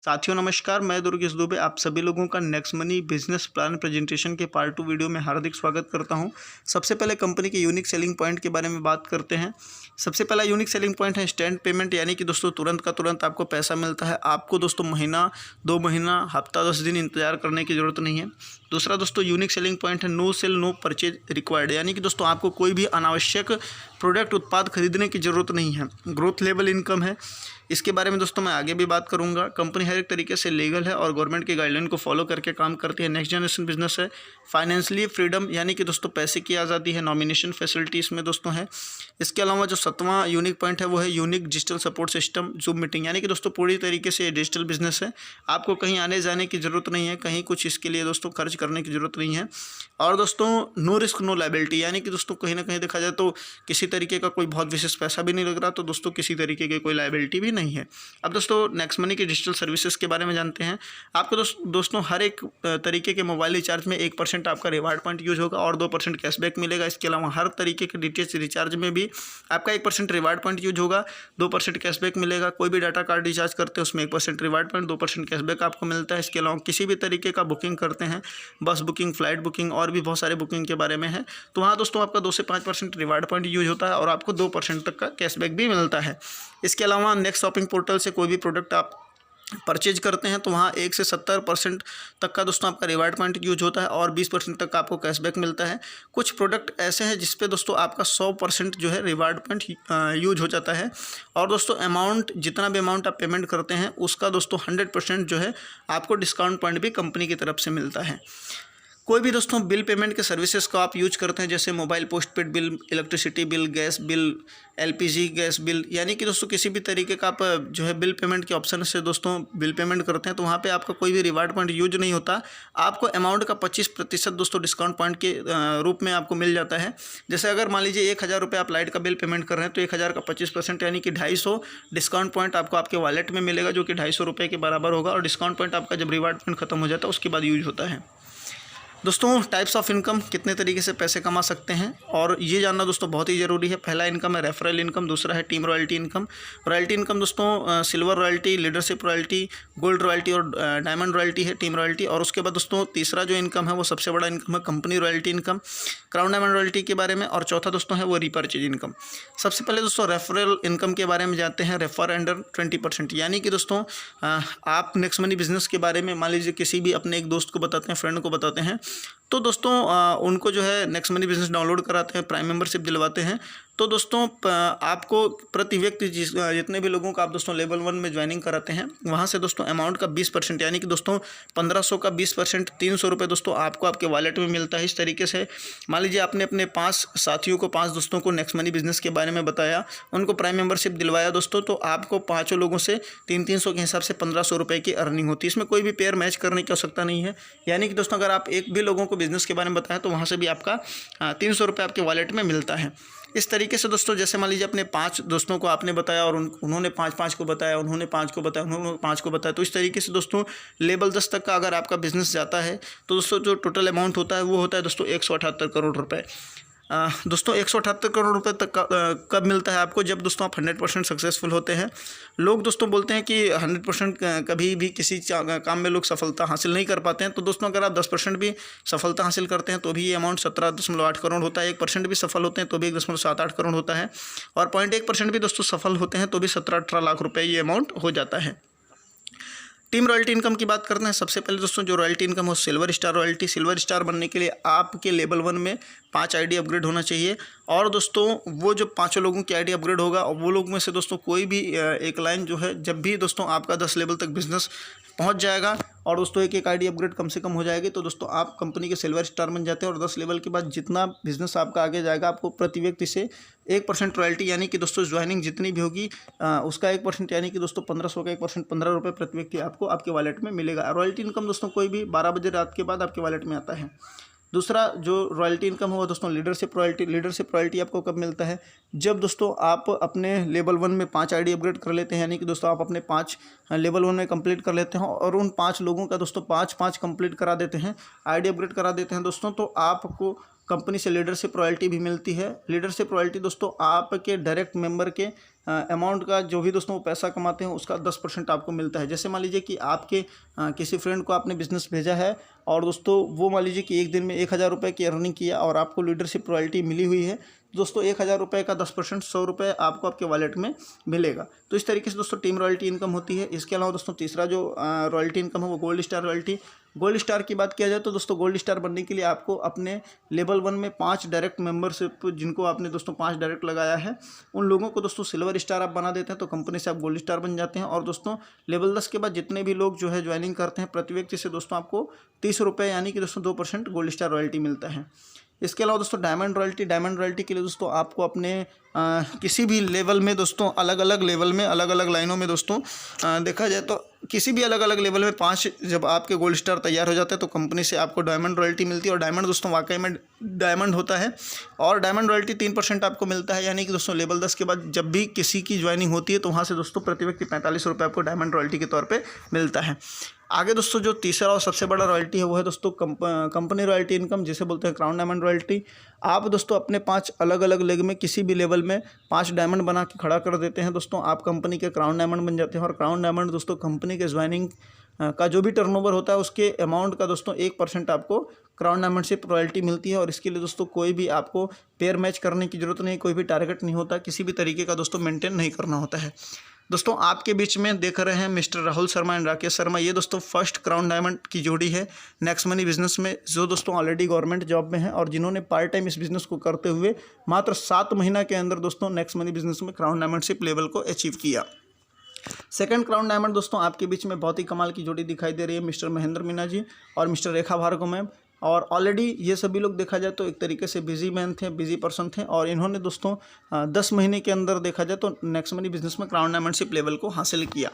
साथियों नमस्कार, मैं दुर्गेश दुबे आप सभी लोगों का next money business plan presentation के पार्ट 2 वीडियो में हार्दिक स्वागत करता हूं। सबसे पहले कंपनी के यूनिक सेलिंग पॉइंट के बारे में बात करते हैं। सबसे पहला यूनिक सेलिंग पॉइंट है इंस्टेंट पेमेंट, यानी कि दोस्तों तुरंत का तुरंत आपको पैसा मिलता है। आपको दोस्तों महीना, 2 महीना, हफ्ता, 10 दिन इंतजार करने की ज़रूरत नहीं है। दूसरा दोस्तों यूनिक सेलिंग पॉइंट है no sale no purchase required, यानी कि दोस्तों आपको कोई भी अनावश्यक प्रोडक्ट उत्पाद खरीदने की ज़रूरत नहीं है। ग्रोथ लेवल इनकम है, इसके बारे में दोस्तों मैं आगे भी बात करूंगा। कंपनी हर एक तरीके से लीगल है और गवर्नमेंट की गाइडलाइन को फॉलो करके काम करती है। नेक्स्ट जनरेशन बिजनेस है। फाइनेंशियली फ्रीडम, यानी कि दोस्तों पैसे की आज़ादी है। नॉमिनेशन फैसिलिटी इसमें दोस्तों है। इसके अलावा जो 7वां यूनिक पॉइंट है वो है unique digital support system zoom meeting, यानी कि दोस्तों पूरी तरीके से डिजिटल बिजनेस है। आपको कहीं आने जाने की ज़रूरत नहीं है, कहीं कुछ इसके लिए दोस्तों खर्च करने की ज़रूरत नहीं है। और दोस्तों नो रिस्क नो लायबिलिटी, यानी कि दोस्तों कहीं ना कहीं देखा जाए तो किसी तरीके का कोई बहुत विशेष पैसा भी नहीं लग रहा, तो दोस्तों किसी तरीके की कोई लायबिलिटी भी नहीं है। अब दोस्तों नेक्स्ट मनी के डिजिटल सर्विसेज के बारे में जानते हैं। आपको दोस्तों हर एक तरीके के मोबाइल रिचार्ज में 1% आपका रिवार्ड पॉइंट यूज होगा और 2% कैशबैक मिलेगा। इसके अलावा हर तरीके के डीटीएच रिचार्ज में भी आपका 1% रिवार्ड पॉइंट यूज होगा, 2% कैशबैक मिलेगा। कोई भी डाटा कार्ड रिचार्ज करते हैं उसमें 1% रिवार्ड पॉइंट, 2% कैशबैक आपको मिलता है। इसके अलावा किसी भी तरीके का बुकिंग करते हैं, बस बुकिंग, फ्लाइट बुकिंग और भी बहुत सारे बुकिंग के बारे में है, तो वहाँ दोस्तों आपका 2 से 5% रिवार्ड पॉइंट यूज होता है और आपको 2% तक का कैशबैक भी मिलता है। इसके अलावा नेक्स्ट शॉपिंग पोर्टल से कोई भी प्रोडक्ट आप परचेज करते हैं तो वहाँ 1 से 70% तक का दोस्तों आपका रिवार्ड पॉइंट यूज होता है और 20% तक का आपको कैशबैक मिलता है। कुछ प्रोडक्ट ऐसे हैं जिस पे दोस्तों आपका 100% जो है रिवार्ड पॉइंट यूज हो जाता है। और दोस्तों अमाउंट, जितना भी अमाउंट आप पेमेंट करते हैं उसका दोस्तों 100% जो है आपको डिस्काउंट पॉइंट भी कंपनी की तरफ से मिलता है। कोई भी दोस्तों बिल पेमेंट के सर्विसेज को आप यूज करते हैं, जैसे mobile postpaid bill, electricity bill, gas bill, LPG gas bill, यानी कि दोस्तों किसी भी तरीके का आप जो है बिल पेमेंट के ऑप्शन से दोस्तों बिल पेमेंट करते हैं तो वहाँ पे आपका कोई भी रिवार्ड पॉइंट यूज नहीं होता। आपको अमाउंट का 25% दोस्तों डिस्काउंट पॉइंट के रूप में आपको मिल जाता है। जैसे अगर मान लीजिए 1000 रुपये आप लाइट का बिल पेमेंट कर रहे हैं तो 1000 का 25% यानी कि 250 डिस्काउंट पॉइंट आपको आपके वॉलेट में मिलेगा, जो कि 250 रुपये के बराबर होगा। और डिस्काउंट पॉइंट आपका जब रिवार्ड पॉइंट खत्म हो जाता है उसके बाद यूज होता है। दोस्तों टाइप्स ऑफ इनकम, कितने तरीके से पैसे कमा सकते हैं और ये जानना दोस्तों बहुत ही ज़रूरी है। पहला इनकम है रेफरल इनकम, दूसरा है team royalty income. Royalty income दोस्तों silver royalty, leadership royalty, gold royalty और डायमंड रॉयल्टी है टीम रॉयल्टी। और उसके बाद दोस्तों तीसरा जो इनकम है वो सबसे बड़ा इनकम है company royalty income, crown diamond royalty के बारे में। और चौथा दोस्तों है वो रीपरचेज इनकम। सबसे पहले दोस्तों रेफरल इनकम के बारे में जानते हैं। रेफर अंडर 20%, यानी कि दोस्तों आप नेक्स्ट मनी बिजनेस के बारे में मान लीजिए किसी भी अपने एक दोस्त को बताते हैं, फ्रेंड को बताते हैं, तो दोस्तों उनको जो है नेक्स्ट मनी बिजनेस डाउनलोड कराते हैं, प्राइम मेंबरशिप दिलवाते हैं। तो दोस्तों आपको प्रति व्यक्ति जितने भी लोगों का आप दोस्तों लेवल 1 में ज्वाइनिंग कराते हैं वहाँ से दोस्तों अमाउंट का 20%, यानी कि दोस्तों 1500 का 20%, 300 रुपये दोस्तों आपको आपके वॉलेट में मिलता है। इस तरीके से मान लीजिए आपने अपने 5 साथियों को, 5 दोस्तों को नेक्स्ट मनी बिजनेस के बारे में बताया, उनको प्राइम मेंबरशिप दिलवाया दोस्तों, तो आपको 5 लोगों से 300 के हिसाब से 1500 रुपये की अर्निंग होती है। इसमें कोई भी पेयर मैच करने की आवश्यकता नहीं है, यानी कि दोस्तों अगर आप एक भी लोगों को बिजनेस के बारे में बताया तो वहाँ से भी आपका 300 रुपये आपके वॉलेट में मिलता है। इस तरीके से दोस्तों जैसे मान लीजिए अपने 5 दोस्तों को आपने बताया और उन्होंने 5 को बताया, उन्होंने 5 को बताया, उन्होंने 5 को बताया, तो इस तरीके से दोस्तों लेवल 10 तक का अगर आपका बिजनेस जाता है तो दोस्तों जो टोटल अमाउंट होता है वो होता है दोस्तों 178 करोड़ रुपये। दोस्तों 178 करोड़ रुपए तक कब मिलता है आपको? जब दोस्तों आप 100% सक्सेसफुल होते हैं। लोग दोस्तों बोलते हैं कि 100% कभी भी किसी काम में लोग सफलता हासिल नहीं कर पाते हैं, तो दोस्तों अगर आप 10% भी सफलता हासिल करते हैं तो भी ये अमाउंट 17.8 करोड़ होता है। 1% भी सफल होते हैं तो भी 1.78 करोड़ होता है और 0.1% भी दोस्तों सफल होते हैं तो भी 17-18 लाख रुपये ये अमाउंट हो जाता है। टीम रॉयल्टी इनकम की बात करते हैं। सबसे पहले दोस्तों जो रॉयल्टी इनकम हो silver star royalty. Silver star बनने के लिए आपके लेवल 1 में 5 आईडी अपग्रेड होना चाहिए और दोस्तों वो जो 5 लोगों की आईडी अपग्रेड होगा और वो लोग में से दोस्तों कोई भी एक लाइन जो है, जब भी दोस्तों आपका 10 लेवल तक बिजनेस पहुंच जाएगा और दोस्तों एक आईडी अपग्रेड कम से कम हो जाएगी तो दोस्तों आप कंपनी के सिल्वर स्टार बन जाते हैं। और 10 लेवल के बाद जितना बिजनेस आपका आगे जाएगा आपको प्रति व्यक्ति से 1% रॉयल्टी, यानी कि दोस्तों ज्वाइनिंग जितनी भी होगी उसका 1%, यानी कि दोस्तों 1500 का 1%, 15 रुपये प्रति व्यक्ति आपको आपके वॉलेट में मिलेगा। रॉयल्टी इनकम दोस्तों कोई भी 12 बजे रात के बाद आपके वॉलेट में आता है। दूसरा जो रॉयल्टी इनकम होगा दोस्तों लीडरशिप रॉयल्टी। लीडरशिप रॉयल्टी आपको कब मिलता है? जब दोस्तों आप अपने लेवल 1 में 5 आईडी अपग्रेड कर लेते हैं, यानी कि दोस्तों आप अपने 5 लेवल 1 में कंप्लीट कर लेते हैं और उन 5 लोगों का दोस्तों 5 कंप्लीट करा देते हैं, आईडी अपग्रेड करा देते हैं दोस्तों, तो आपको कंपनी से लीडरशिप रॉयल्टी भी मिलती है। लीडरशिप रॉयल्टी दोस्तों आपके डायरेक्ट मेंबर के अमाउंट का जो भी दोस्तों वो पैसा कमाते हैं उसका 10% आपको मिलता है। जैसे मान लीजिए कि आपके किसी फ्रेंड को आपने बिज़नेस भेजा है और दोस्तों वो मान लीजिए कि एक दिन में 1000 रुपये की अर्निंग किया और आपको लीडरशिप रॉयल्टी मिली हुई है, दोस्तों 1000 रुपये का 10% 100 रुपये आपको आपके वॉलेट में मिलेगा। तो इस तरीके से दोस्तों टीम रॉयल्टी इनकम होती है। इसके अलावा दोस्तों तीसरा जो रॉयल्टी इनकम है वो gold star royalty. Gold star की बात किया जाए तो दोस्तों गोल्ड स्टार बनने के लिए आपको अपने लेवल 1 में 5 डायरेक्ट मेंबरशिप, जिनको आपने दोस्तों 5 डायरेक्ट लगाया है, उन लोगों को दोस्तों सिल्वर स्टार आप बना देते हैं तो कंपनी से आप गोल्ड स्टार बन जाते हैं। और दोस्तों लेवल 10 के बाद जितने भी लोग जो है ज्वाइनिंग करते हैं प्रति व्यक्ति से दोस्तों आपको 30 रुपये यानी कि दोस्तों 2% गोल्ड स्टार रॉयल्टी मिलता है। इसके अलावा दोस्तों डायमंड रॉयल्टी के लिए दोस्तों आपको अपने किसी भी लेवल में दोस्तों अलग अलग लेवल में अलग अलग लाइनों में दोस्तों देखा जाए तो किसी भी अलग अलग लेवल में 5 जब आपके गोल्ड स्टार तैयार हो जाते हैं तो कंपनी से आपको डायमंड रॉयल्टी मिलती है। और डायमंड दोस्तों वाकई में डायमंड होता है और डायमंड रॉयल्टी 3% आपको मिलता है, यानी कि दोस्तों लेवल 10 के बाद जब भी किसी की ज्वाइनिंग होती है तो वहाँ से दोस्तों प्रति व्यक्ति 45 रुपये आपको डायमंड रॉयल्टी के तौर पर मिलता है। आगे दोस्तों जो तीसरा और सबसे बड़ा रॉयल्टी है वो है दोस्तों कंपनी रॉयल्टी इनकम, जिसे बोलते हैं क्राउन डायमंड रॉयल्टी। आप दोस्तों अपने 5 अलग अलग लेग में किसी भी लेवल में 5 डायमंड बना के खड़ा कर देते हैं दोस्तों, आप कंपनी के क्राउन डायमंड बन जाते हैं। और क्राउन डायमंड दोस्तों कंपनी के ज्वाइनिंग का जो भी टर्नओवर होता है उसके अमाउंट का दोस्तों 1% आपको क्राउन डायमंडशिप रॉयल्टी मिलती है। और इसके लिए दोस्तों कोई भी आपको पेयर मैच करने की जरूरत नहीं, कोई भी टारगेट नहीं होता, किसी भी तरीके का दोस्तों मेंटेन नहीं करना होता है। दोस्तों आपके बीच में देख रहे हैं मिस्टर राहुल शर्मा एंड राकेश शर्मा, ये दोस्तों फर्स्ट क्राउन डायमंड की जोड़ी है नेक्स्ट मनी बिजनेस में, जो दोस्तों ऑलरेडी गवर्नमेंट जॉब में है और जिन्होंने पार्ट टाइम इस बिज़नेस को करते हुए मात्र 7 महीना के अंदर दोस्तों नेक्स्ट मनी बिजनेस में क्राउन डायमंडशिप लेवल को अचीव किया। सेकंड क्राउन डायमंड दोस्तों आपके बीच में बहुत ही कमाल की जोड़ी दिखाई दे रही है, मिस्टर महेंद्र मीना जी और मिस्टर रेखा भार्गव मैम। और ऑलरेडी ये सभी लोग देखा जाए तो एक तरीके से बिजी मैन थे, बिजी पर्सन थे और इन्होंने दोस्तों 10 महीने के अंदर देखा जाए तो नेक्स्ट मनी बिजनेस में क्राउन डायमंडशिप लेवल को हासिल किया।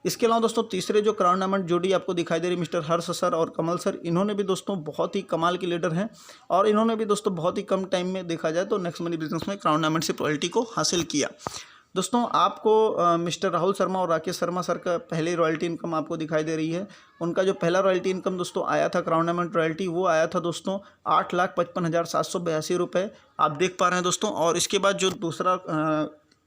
इसके अलावा दोस्तों तीसरे जो क्राउन डायमंड जोड़ी आपको दिखाई दे रही मिस्टर हर्ष सर और कमल सर, इन्होंने भी दोस्तों बहुत ही कमाल के लीडर हैं और इन्होंने भी दोस्तों बहुत ही कम टाइम में देखा जाए तो नेक्स्ट मनी बिजनेस में क्राउन डायमंडशिप रॉयल्टी को हासिल किया। दोस्तों आपको मिस्टर राहुल शर्मा और राकेश शर्मा सर का पहली रॉयल्टी इनकम आपको दिखाई दे रही है। उनका जो पहला रॉयल्टी इनकम दोस्तों आया था क्राउन डायमंड रॉयल्टी, वो आया था दोस्तों 8,55,782 रुपये, आप देख पा रहे हैं दोस्तों। और इसके बाद जो दूसरा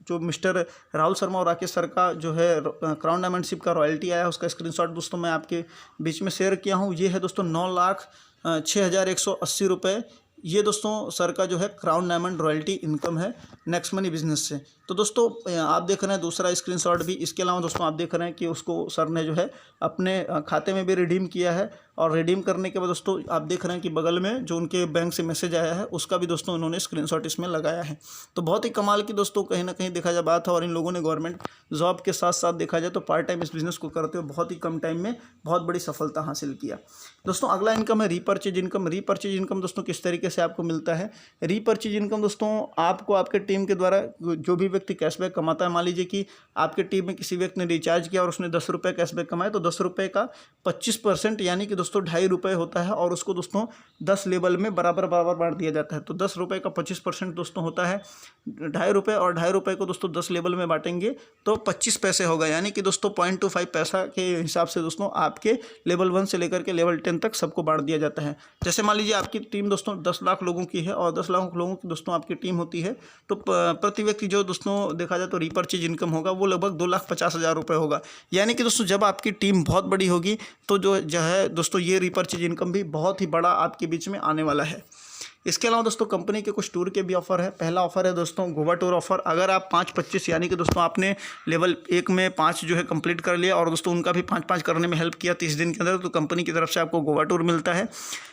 जो मिस्टर राहुल शर्मा और राकेश सर का जो है क्राउन डायमंडशिप का रॉयल्टी आया, उसका स्क्रीनशॉट दोस्तों मैं आपके बीच में शेयर किया हूँ। ये है दोस्तों 9,06,180 रुपये। ये दोस्तों सर का जो है क्राउन डायमंड रॉयल्टी इनकम है नेक्स्ट मनी बिजनेस से। तो दोस्तों आप देख रहे हैं दूसरा स्क्रीनशॉट भी। इसके अलावा दोस्तों आप देख रहे हैं कि उसको सर ने जो है अपने खाते में भी रिडीम किया है और रिडीम करने के बाद दोस्तों आप देख रहे हैं कि बगल में जो उनके बैंक से मैसेज आया है उसका भी दोस्तों उन्होंने स्क्रीनशॉट इसमें लगाया है। तो बहुत ही कमाल की दोस्तों कहीं ना कहीं देखा जाए बात है। और इन लोगों ने गवर्नमेंट जॉब के साथ साथ देखा जाए तो पार्ट टाइम इस बिज़नेस को करते हुए बहुत ही कम टाइम में बहुत बड़ी सफलता हासिल किया। दोस्तों अगला इनकम है रीपर्चेज इनकम। रीपर्चेज इनकम दोस्तों किस तरीके से आपको मिलता है? रीपर्चेज इनकम दोस्तों आपको आपके टीम के द्वारा जो भी व्यक्ति कैशबैक कमाता है, मान लीजिए कि आपके टीम में किसी व्यक्ति ने रिचार्ज किया और उसने 10 रुपये कैशबैक कमाए, तो 10 रुपये का 25% यानी कि दोस्तों 2.5 रुपये होता है और उसको दोस्तों 10 लेवल में बराबर बांट दिया जाता है। तो 10 रुपये का 25% दोस्तों होता है 2.5 रुपये और 2.5 रुपये को दोस्तों 10 लेवल में बांटेंगे तो 25 पैसे होगा, यानी कि दोस्तों 0.25 पैसा के हिसाब से दोस्तों आपके लेवल 1 से लेकर के लेवल 10 तक सबको बांट दिया जाता है। जैसे मान लीजिए आपकी टीम दोस्तों 10 लाख लोगों की है और 10 लाख लोगों की दोस्तों आपकी टीम होती है, तो प्रति व्यक्ति जो दोस्तों देखा जाए तो रीपर्चेज इनकम होगा वो लगभग 2,50,000 रुपये होगा। यानी कि दोस्तों जब आपकी टीम बहुत बड़ी होगी तो जो है दोस्तों ये रीपर्चेज इनकम भी बहुत ही बड़ा आपके बीच में आने वाला है। इसके अलावा दोस्तों कंपनी के कुछ टूर के भी ऑफर है। पहला ऑफर है दोस्तों गोवा टूर ऑफर। अगर आप 5-25 यानी कि दोस्तों आपने लेवल 1 में 5 जो है कंप्लीट कर लिया और दोस्तों उनका भी 5-5 करने में हेल्प किया 30 दिन के अंदर, तो कंपनी की तरफ से आपको गोवा टूर मिलता है।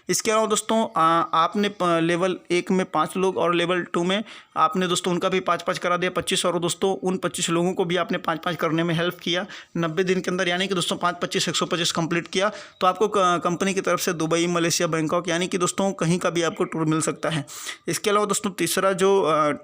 इसके अलावा दोस्तों आपने लेवल 1 में 5 लोग और लेवल 2 में आपने दोस्तों उनका भी 5-5 करा दिया 25, और दोस्तों उन 25 लोगों को भी आपने 5-5 करने में हेल्प किया 90 दिन के अंदर, यानी कि दोस्तों 5-25 125 कंप्लीट किया, तो आपको कंपनी की तरफ से दुबई, मलेशिया, बैंकॉक यानी कि दोस्तों कहीं का भी आपको टूर मिल सकता है। इसके अलावा दोस्तों तीसरा जो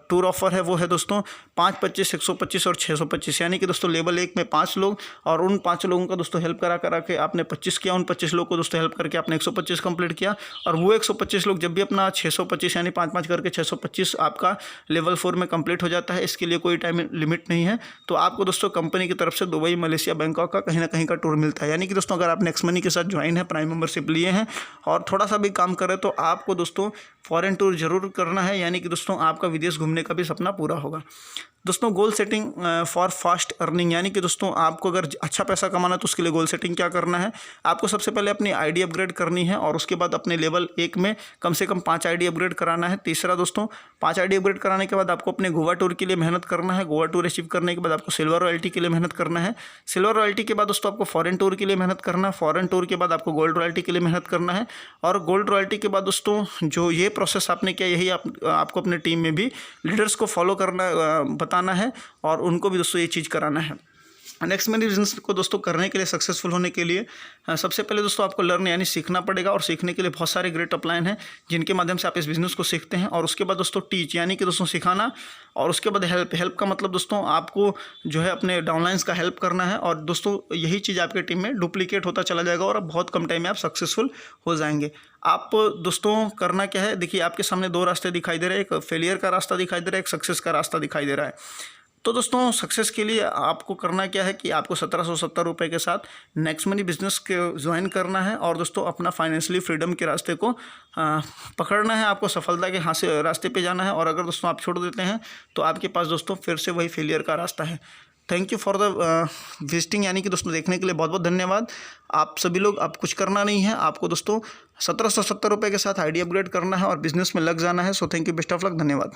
टूर ऑफर है वो है दोस्तों 5-25 125 और 625, यानी कि दोस्तों लेवल 1 में 5 लोग और उन 5 लोगों का दोस्तों हेल्प करा के आपने 25 किया, उन 25 लोग को दोस्तों हेल्प करके आपने 125 कंप्लीट किया, और वो 125 लोग जब भी अपना 625 यानी 5-5 करके 625 आपका लेवल 4 में कंप्लीट हो जाता है, इसके लिए कोई टाइम लिमिट नहीं है, तो आपको दोस्तों कंपनी की तरफ से दुबई, मलेशिया, बैंकॉक का कहीं ना कहीं का टूर मिलता है। यानी कि दोस्तों अगर आप नेक्स्ट मनी के साथ ज्वाइन है, प्राइम मेंबरशिप लिए हैं और थोड़ा सा भी काम करें तो आपको दोस्तों फॉरेन टूर जरूर करना है, यानी कि दोस्तों आपका विदेश घूमने का भी सपना पूरा होगा। दोस्तों goal setting for fast earning, यानी कि दोस्तों आपको अगर अच्छा पैसा कमाना है तो उसके लिए गोल सेटिंग क्या करना है, आपको सबसे पहले अपनी आईडी अपग्रेड करनी है और उसके बाद अपने लेवल 1 में कम से कम 5 आईडी अपग्रेड कराना है। तीसरा दोस्तों 5 आईडी अपग्रेड कराने के बाद आपको अपने गोवा टूर के लिए मेहनत करना है। गोवा टूर अचीव करने के बाद आपको सिल्वर रॉयल्टी के लिए मेहनत करना है। सिल्वर रॉयल्टी के बाद दोस्तों आपको फॉरेन टूर के लिए मेहनत करना है। फॉरेन टूर के बाद आपको गोल्ड रॉयल्टी के लिए मेहनत करना है। और गोल्ड रॉयल्टी के बाद दोस्तों जो ये प्रोसेस आपने किया, यही आपको अपने टीम में भी लीडर्स को फॉलो करना, बताना है और उनको भी दोस्तों ये चीज़ कराना है। नेक्स्ट मनी बिजनेस को दोस्तों करने के लिए, सक्सेसफुल होने के लिए सबसे पहले दोस्तों आपको लर्न यानी सीखना पड़ेगा और सीखने के लिए बहुत सारे ग्रेट अपलाइन हैं जिनके माध्यम से आप इस बिज़नेस को सीखते हैं। और उसके बाद दोस्तों टीच, यानी कि दोस्तों सिखाना, और उसके बाद हेल्प का मतलब दोस्तों आपको जो है अपने डाउनलाइंस का हेल्प करना है। और दोस्तों यही चीज़ आपके टीम में डुप्लीकेट होता चला जाएगा और अब बहुत कम टाइम में आप सक्सेसफुल हो जाएंगे। आप दोस्तों करना क्या है, देखिए आपके सामने 2 रास्ते दिखाई दे रहे हैं, एक फेलियर का रास्ता दिखाई दे रहा है, एक सक्सेस का रास्ता दिखाई दे रहा है। तो दोस्तों सक्सेस के लिए आपको करना क्या है कि आपको 1770 रुपये के साथ नेक्स्ट मनी बिजनेस के ज्वाइन करना है और दोस्तों अपना फाइनेंशियली फ्रीडम के रास्ते को पकड़ना है। आपको सफलता के रास्ते पे जाना है। और अगर दोस्तों आप छोड़ देते हैं तो आपके पास दोस्तों फिर से वही फेलियर का रास्ता है। Thank you for the visiting, यानी कि दोस्तों देखने के लिए बहुत बहुत धन्यवाद। आप सभी लोग, आप कुछ करना नहीं है, आपको दोस्तों 1770 रुपये के साथ आईडी अपग्रेड करना है और बिजनेस में लग जाना है। So thank you, best of luck, धन्यवाद।